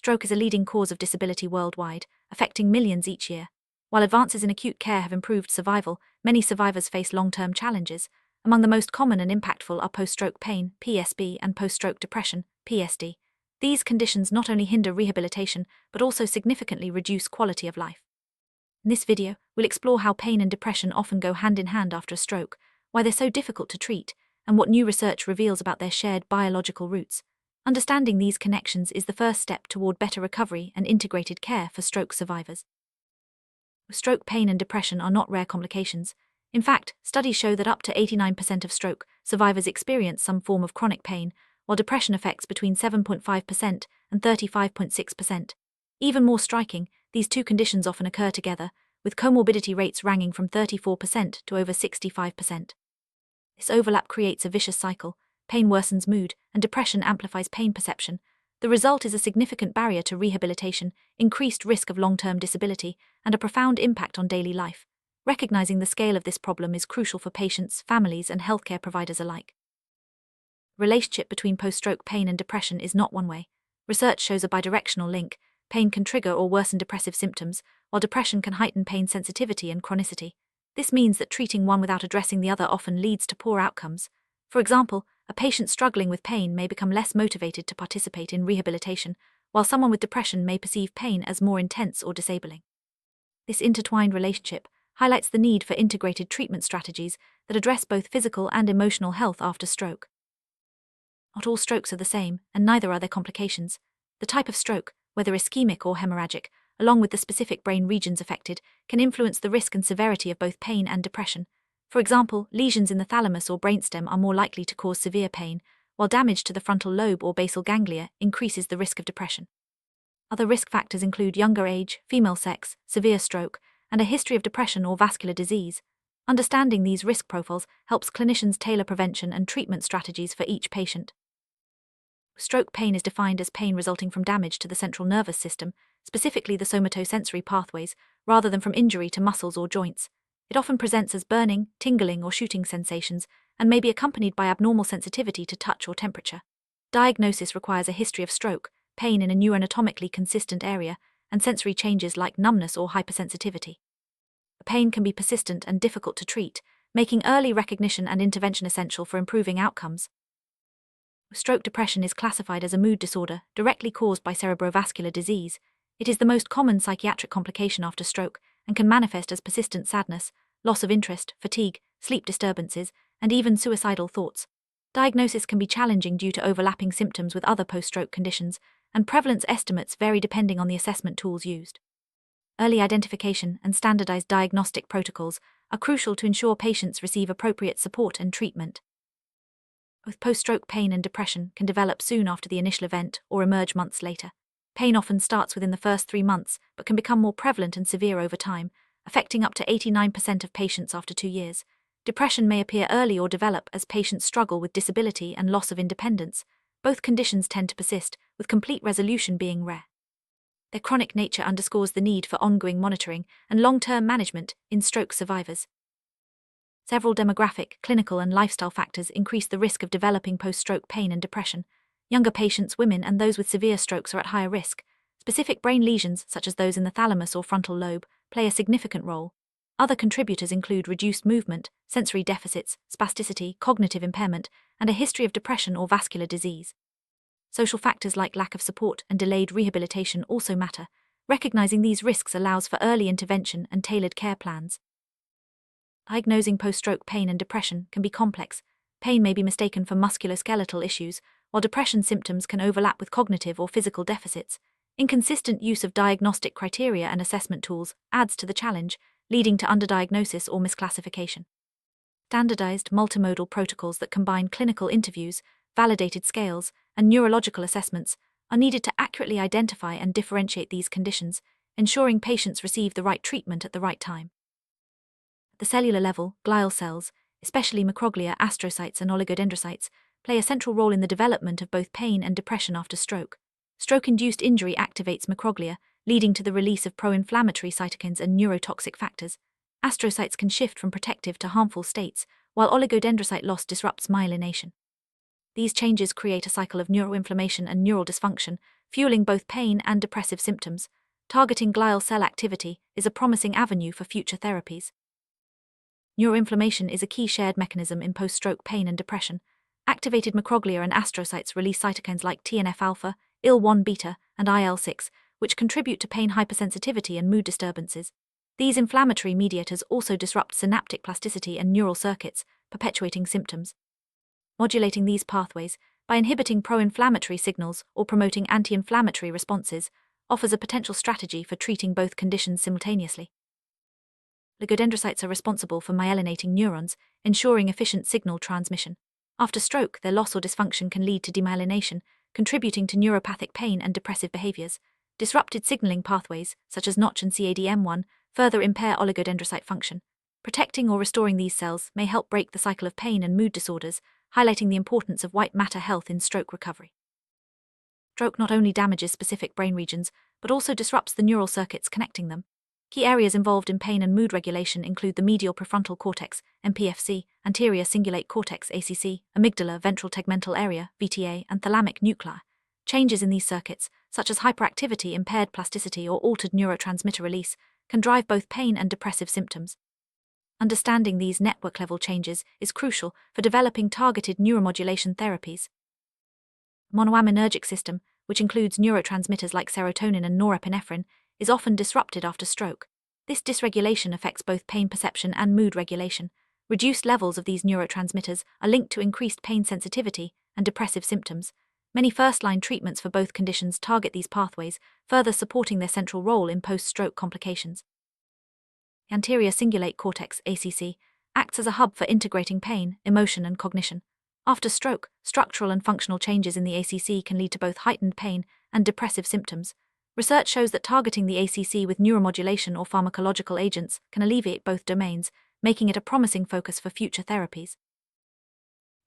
Stroke is a leading cause of disability worldwide, affecting millions each year. While advances in acute care have improved survival, many survivors face long-term challenges. Among the most common and impactful are post-stroke pain, PSP, and post-stroke depression, PSD. These conditions not only hinder rehabilitation, but also significantly reduce quality of life. In this video, we'll explore how pain and depression often go hand in hand after a stroke, why they're so difficult to treat, and what new research reveals about their shared biological roots. Understanding these connections is the first step toward better recovery and integrated care for stroke survivors. Stroke pain and depression are not rare complications. In fact, studies show that up to 89% of stroke survivors experience some form of chronic pain, while depression affects between 7.5% and 35.6%. Even more striking, these two conditions often occur together, with comorbidity rates ranging from 34% to over 65%. This overlap creates a vicious cycle. Pain worsens mood, and depression amplifies pain perception. The result is a significant barrier to rehabilitation, increased risk of long-term disability, and a profound impact on daily life. Recognizing the scale of this problem is crucial for patients, families, and healthcare providers alike. Relationship between post-stroke pain and depression is not one-way. Research shows a bidirectional link. Pain can trigger or worsen depressive symptoms, while depression can heighten pain sensitivity and chronicity. This means that treating one without addressing the other often leads to poor outcomes. For example, a patient struggling with pain may become less motivated to participate in rehabilitation, while someone with depression may perceive pain as more intense or disabling. This intertwined relationship highlights the need for integrated treatment strategies that address both physical and emotional health after stroke. Not all strokes are the same, and neither are their complications. The type of stroke, whether ischemic or hemorrhagic, along with the specific brain regions affected, can influence the risk and severity of both pain and depression. For example, lesions in the thalamus or brainstem are more likely to cause severe pain, while damage to the frontal lobe or basal ganglia increases the risk of depression. Other risk factors include younger age, female sex, severe stroke, and a history of depression or vascular disease. Understanding these risk profiles helps clinicians tailor prevention and treatment strategies for each patient. Stroke pain is defined as pain resulting from damage to the central nervous system, specifically the somatosensory pathways, rather than from injury to muscles or joints. It often presents as burning, tingling, or shooting sensations, and may be accompanied by abnormal sensitivity to touch or temperature. Diagnosis requires a history of stroke, pain in a neuroanatomically consistent area, and sensory changes like numbness or hypersensitivity. The pain can be persistent and difficult to treat, making early recognition and intervention essential for improving outcomes. Stroke depression is classified as a mood disorder directly caused by cerebrovascular disease. It is the most common psychiatric complication after stroke and can manifest as persistent sadness, loss of interest, fatigue, sleep disturbances, and even suicidal thoughts. Diagnosis can be challenging due to overlapping symptoms with other post-stroke conditions, and prevalence estimates vary depending on the assessment tools used. Early identification and standardized diagnostic protocols are crucial to ensure patients receive appropriate support and treatment. Both post-stroke pain and depression can develop soon after the initial event or emerge months later. Pain often starts within the first 3 months, but can become more prevalent and severe over time, affecting up to 89% of patients after 2 years. Depression may appear early or develop as patients struggle with disability and loss of independence. Both conditions tend to persist, with complete resolution being rare. Their chronic nature underscores the need for ongoing monitoring and long-term management in stroke survivors. Several demographic, clinical, and lifestyle factors increase the risk of developing post-stroke pain and depression. Younger patients, women, and those with severe strokes are at higher risk. Specific brain lesions, such as those in the thalamus or frontal lobe, play a significant role. Other contributors include reduced movement, sensory deficits, spasticity, cognitive impairment, and a history of depression or vascular disease. Social factors like lack of support and delayed rehabilitation also matter. Recognizing these risks allows for early intervention and tailored care plans. Diagnosing post-stroke pain and depression can be complex. Pain may be mistaken for musculoskeletal issues, while depression symptoms can overlap with cognitive or physical deficits. Inconsistent use of diagnostic criteria and assessment tools adds to the challenge, leading to underdiagnosis or misclassification. Standardized multimodal protocols that combine clinical interviews, validated scales, and neurological assessments are needed to accurately identify and differentiate these conditions, ensuring patients receive the right treatment at the right time. At the cellular level, glial cells, especially microglia, astrocytes, and oligodendrocytes, play a central role in the development of both pain and depression after stroke. Stroke-induced injury activates microglia, leading to the release of pro-inflammatory cytokines and neurotoxic factors. Astrocytes can shift from protective to harmful states, while oligodendrocyte loss disrupts myelination. These changes create a cycle of neuroinflammation and neural dysfunction, fueling both pain and depressive symptoms. Targeting glial cell activity is a promising avenue for future therapies. Neuroinflammation is a key shared mechanism in post-stroke pain and depression. Activated microglia and astrocytes release cytokines like TNF-alpha, IL-1 beta, and IL-6, which contribute to pain hypersensitivity and mood disturbances. These inflammatory mediators also disrupt synaptic plasticity and neural circuits, perpetuating symptoms. Modulating these pathways, by inhibiting pro-inflammatory signals or promoting anti-inflammatory responses, offers a potential strategy for treating both conditions simultaneously. Oligodendrocytes are responsible for myelinating neurons, ensuring efficient signal transmission. After stroke, their loss or dysfunction can lead to demyelination, contributing to neuropathic pain and depressive behaviors. Disrupted signaling pathways, such as Notch and CADM1, further impair oligodendrocyte function. Protecting or restoring these cells may help break the cycle of pain and mood disorders, highlighting the importance of white matter health in stroke recovery. Stroke not only damages specific brain regions, but also disrupts the neural circuits connecting them. Key areas involved in pain and mood regulation include the medial prefrontal cortex, MPFC, anterior cingulate cortex, ACC, amygdala, ventral tegmental area, VTA, and thalamic nuclei. Changes in these circuits, such as hyperactivity, impaired plasticity, or altered neurotransmitter release, can drive both pain and depressive symptoms. Understanding these network-level changes is crucial for developing targeted neuromodulation therapies. Monoaminergic system, which includes neurotransmitters like serotonin and norepinephrine, is often disrupted after stroke. This dysregulation affects both pain perception and mood regulation. Reduced levels of these neurotransmitters are linked to increased pain sensitivity and depressive symptoms. Many first-line treatments for both conditions target these pathways, further supporting their central role in post-stroke complications. Anterior cingulate cortex, ACC, acts as a hub for integrating pain, emotion, and cognition. After stroke, structural and functional changes in the ACC can lead to both heightened pain and depressive symptoms. Research shows that targeting the ACC with neuromodulation or pharmacological agents can alleviate both domains, making it a promising focus for future therapies.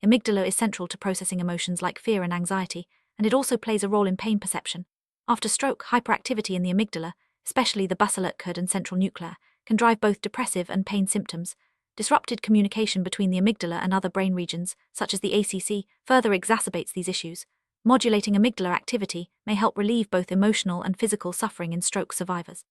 Amygdala is central to processing emotions like fear and anxiety, and it also plays a role in pain perception. After stroke, hyperactivity in the amygdala, especially the basilic curd and central nucleus, can drive both depressive and pain symptoms. Disrupted communication between the amygdala and other brain regions, such as the ACC, further exacerbates these issues. Modulating amygdala activity may help relieve both emotional and physical suffering in stroke survivors.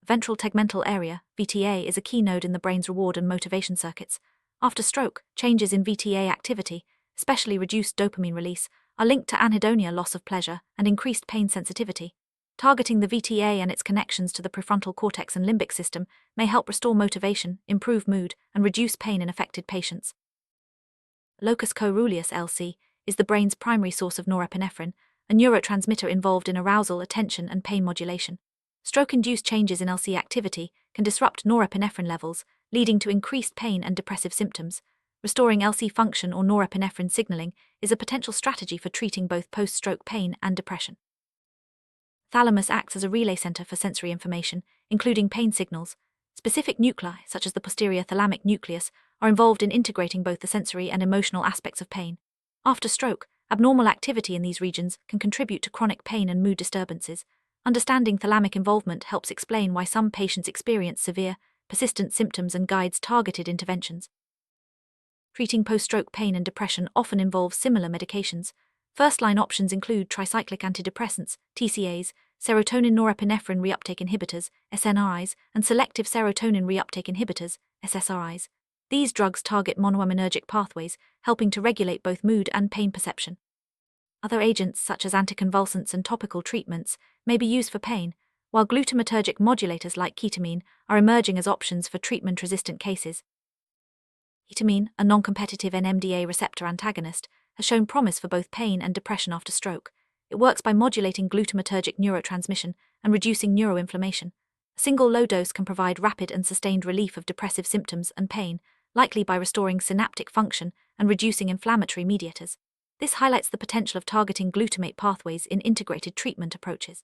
Ventral tegmental area, VTA, is a key node in the brain's reward and motivation circuits. After stroke, changes in VTA activity, especially reduced dopamine release, are linked to anhedonia, loss of pleasure, and increased pain sensitivity. Targeting the VTA and its connections to the prefrontal cortex and limbic system may help restore motivation, improve mood, and reduce pain in affected patients. Locus coeruleus (LC) is the brain's primary source of norepinephrine, a neurotransmitter involved in arousal, attention, and pain modulation. Stroke-induced changes in LC activity can disrupt norepinephrine levels, leading to increased pain and depressive symptoms. Restoring LC function or norepinephrine signaling is a potential strategy for treating both post-stroke pain and depression. Thalamus acts as a relay center for sensory information, including pain signals. Specific nuclei, such as the posterior thalamic nucleus, are involved in integrating both the sensory and emotional aspects of pain. After stroke, abnormal activity in these regions can contribute to chronic pain and mood disturbances. Understanding thalamic involvement helps explain why some patients experience severe, persistent symptoms and guides targeted interventions. Treating post-stroke pain and depression often involves similar medications. First-line options include tricyclic antidepressants, TCAs, serotonin norepinephrine reuptake inhibitors, SNRIs, and selective serotonin reuptake inhibitors, SSRIs. These drugs target monoaminergic pathways, helping to regulate both mood and pain perception. Other agents, such as anticonvulsants and topical treatments, may be used for pain, while glutamatergic modulators like ketamine are emerging as options for treatment-resistant cases. Ketamine, a non-competitive NMDA receptor antagonist, has shown promise for both pain and depression after stroke. It works by modulating glutamatergic neurotransmission and reducing neuroinflammation. A single low dose can provide rapid and sustained relief of depressive symptoms and pain, likely by restoring synaptic function and reducing inflammatory mediators. This highlights the potential of targeting glutamate pathways in integrated treatment approaches.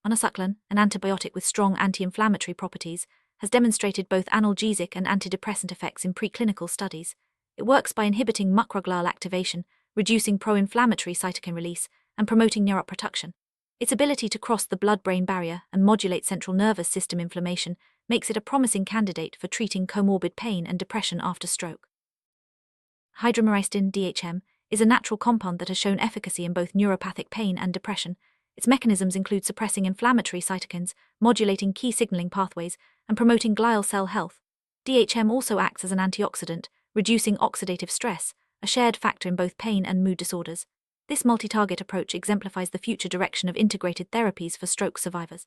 Onazuclin, an antibiotic with strong anti-inflammatory properties, has demonstrated both analgesic and antidepressant effects in preclinical studies. It works by inhibiting macroglial activation, reducing pro-inflammatory cytokine release, and promoting neuroprotection. Its ability to cross the blood-brain barrier and modulate central nervous system inflammation makes it a promising candidate for treating comorbid pain and depression after stroke. Hydromeristin, DHM, is a natural compound that has shown efficacy in both neuropathic pain and depression. Its mechanisms include suppressing inflammatory cytokines, modulating key signaling pathways, and promoting glial cell health. DHM also acts as an antioxidant, reducing oxidative stress, a shared factor in both pain and mood disorders. This multi-target approach exemplifies the future direction of integrated therapies for stroke survivors.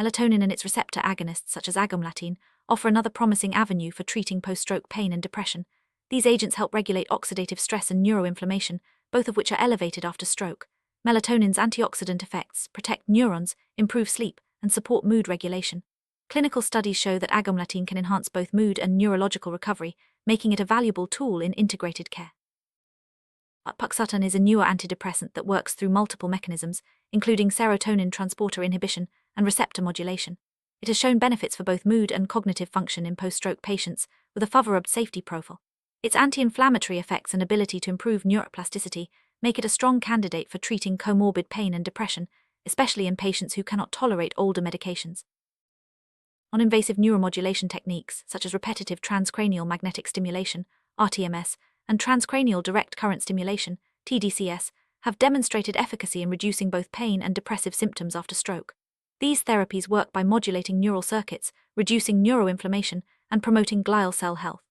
Melatonin and its receptor agonists, such as agomelatine, offer another promising avenue for treating post-stroke pain and depression. These agents help regulate oxidative stress and neuroinflammation, both of which are elevated after stroke. Melatonin's antioxidant effects protect neurons, improve sleep, and support mood regulation. Clinical studies show that agomelatine can enhance both mood and neurological recovery, making it a valuable tool in integrated care. Puxutan is a newer antidepressant that works through multiple mechanisms, including serotonin transporter inhibition and receptor modulation. It has shown benefits for both mood and cognitive function in post-stroke patients, with a favorable safety profile. Its anti-inflammatory effects and ability to improve neuroplasticity make it a strong candidate for treating comorbid pain and depression, especially in patients who cannot tolerate older medications. Non-invasive neuromodulation techniques, such as repetitive transcranial magnetic stimulation, RTMS, and transcranial direct current stimulation, TDCS, have demonstrated efficacy in reducing both pain and depressive symptoms after stroke. These therapies work by modulating neural circuits, reducing neuroinflammation, and promoting glial cell health.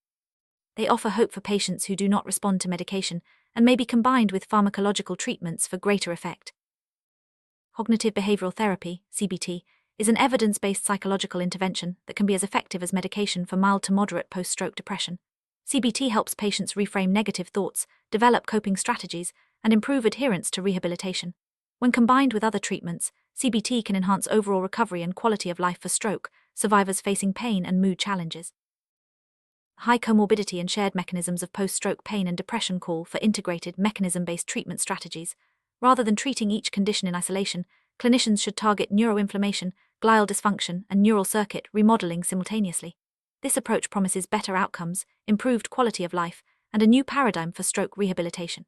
They offer hope for patients who do not respond to medication and may be combined with pharmacological treatments for greater effect. Cognitive behavioral therapy, CBT, is an evidence-based psychological intervention that can be as effective as medication for mild to moderate post-stroke depression. CBT helps patients reframe negative thoughts, develop coping strategies, and improve adherence to rehabilitation. When combined with other treatments, CBT can enhance overall recovery and quality of life for stroke survivors facing pain and mood challenges. High comorbidity and shared mechanisms of post-stroke pain and depression call for integrated mechanism-based treatment strategies. Rather than treating each condition in isolation, clinicians should target neuroinflammation, glial dysfunction, and neural circuit remodeling simultaneously. This approach promises better outcomes, improved quality of life, and a new paradigm for stroke rehabilitation.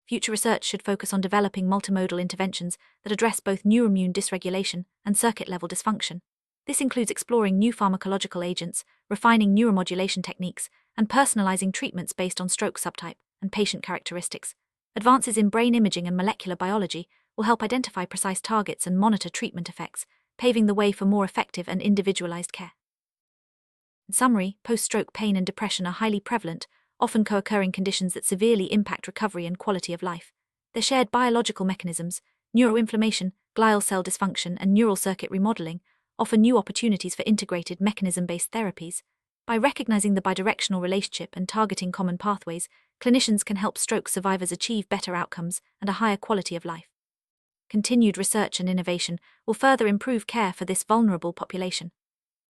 Future research should focus on developing multimodal interventions that address both neuroimmune dysregulation and circuit-level dysfunction. This includes exploring new pharmacological agents, refining neuromodulation techniques, and personalizing treatments based on stroke subtype and patient characteristics. Advances in brain imaging and molecular biology will help identify precise targets and monitor treatment effects, paving the way for more effective and individualized care. In summary, post-stroke pain and depression are highly prevalent, often co-occurring conditions that severely impact recovery and quality of life. Their shared biological mechanisms, neuroinflammation, glial cell dysfunction, and neural circuit remodeling, offer new opportunities for integrated mechanism-based therapies. By recognizing the bidirectional relationship and targeting common pathways, clinicians can help stroke survivors achieve better outcomes and a higher quality of life. Continued research and innovation will further improve care for this vulnerable population.